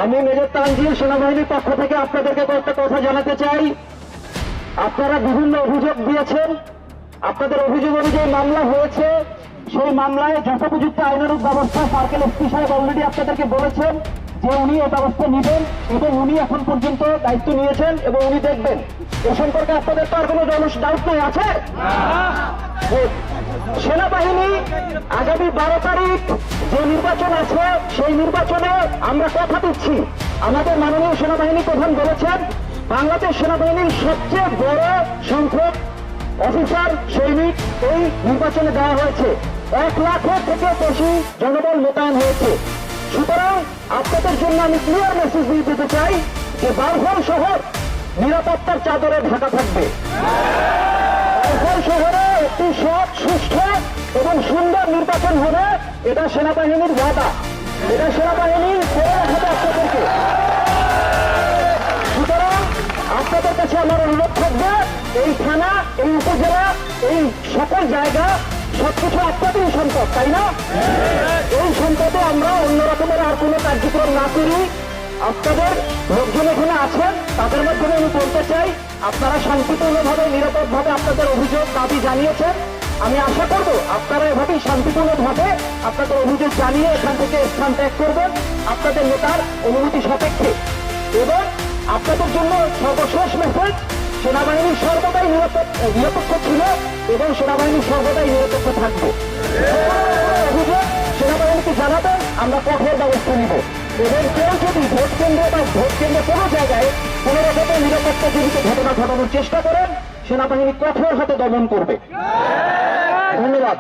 আমি মেজর তানজিল সেনাবাহিনীর পক্ষ থেকে আপনাদেরকে কয়েকটা কথা জানাতে চাই। আপনারা বিভিন্ন অভিযোগ দিয়েছেন, আপনাদের অভিযোগ অনুযায়ী মামলা হয়েছে। সেই মামলায় যথোপযুক্ত আইনানুগ ব্যবস্থা সার্কেল এসপি সাহেব অলরেডি আপনাদেরকে বলেছেন যে উনি এই ব্যবস্থা নেবেন এবং উনি এখন পর্যন্ত দায়িত্ব নিয়েছেন এবং উনি দেখবেন। এ সম্পর্কে আপনাদের তো আর কোনো ডাউট নেই, আছে? সেনাবাহিনী আগামী 12 তারিখ যে নির্বাচন আছে সেই নির্বাচনে আমরা কথা দিচ্ছি। আমাদের মাননীয় সেনাবাহিনী প্রধান বলেছেন বাংলাদেশ সেনাবাহিনীর সবচেয়ে বড় সংখ্যক অফিসার সৈনিক এই নির্বাচনে দেওয়া হয়েছে। 1 লাখের থেকে বেশি জনবল মোতায়েন হয়েছে। সুতরাং আপনাদের জন্য আমি ক্লিয়ার মেসেজ দিয়ে দিতে চাই যে বারঘর শহর নিরাপত্তার চাদরে ঢাকা থাকবে। বারঘর শহরে একটি সৎ, সুষ্ঠু এবং সুন্দর নির্বাচন হবে, এটা সেনাবাহিনীর ওয়াদা, এটা সেনাবাহিনীর দেওয়া হবে আপনাদেরকে। সুতরাং আপনাদের কাছে আমার অনুরোধ থাকবে এই থানা, এই উপজেলা, এই সকল জায়গা সবকিছু আপনাদেরই সম্পদ, তাই না? এই সম্পদে আমরা অন্য রকমের আর কোনো কার্যক্রম না করি। আপনাদের লোকজন এখানে আছেন, তাদের মাধ্যমে আমি বলতে চাই আপনারা শান্তিপূর্ণভাবে, নিরাপদভাবে আপনাদের অভিযোগ দাবি জানিয়েছেন। আমি আশা করব আপনারা এভাবেই শান্তিপূর্ণভাবে আপনাদের অভিযোগ জানিয়ে এখান থেকে স্থান ত্যাগ করবেন আপনাদের নেতার অনুমতি সাপেক্ষে। এবং আপনাদের জন্য সর্বশেষ মেসেজ, সেনাবাহিনী সর্বদাই নিরপেক্ষ ছিল এবং সেনাবাহিনী সর্বদাই নিরপেক্ষ থাকবে। অভিযোগ সেনাবাহিনীকে জানাবেন, আমরা কঠোর ব্যবস্থা নিব। এবং কেউ যদি ভোট কেন্দ্রে বা ভোট কেন্দ্রে কোনো জায়গায় কোনো রকমের নিরাপত্তাজনিত ঘটনা ঘটানোর চেষ্টা করেন, সেনাবাহিনী কঠোর হাতে দমন করবে। ধন্যবাদ।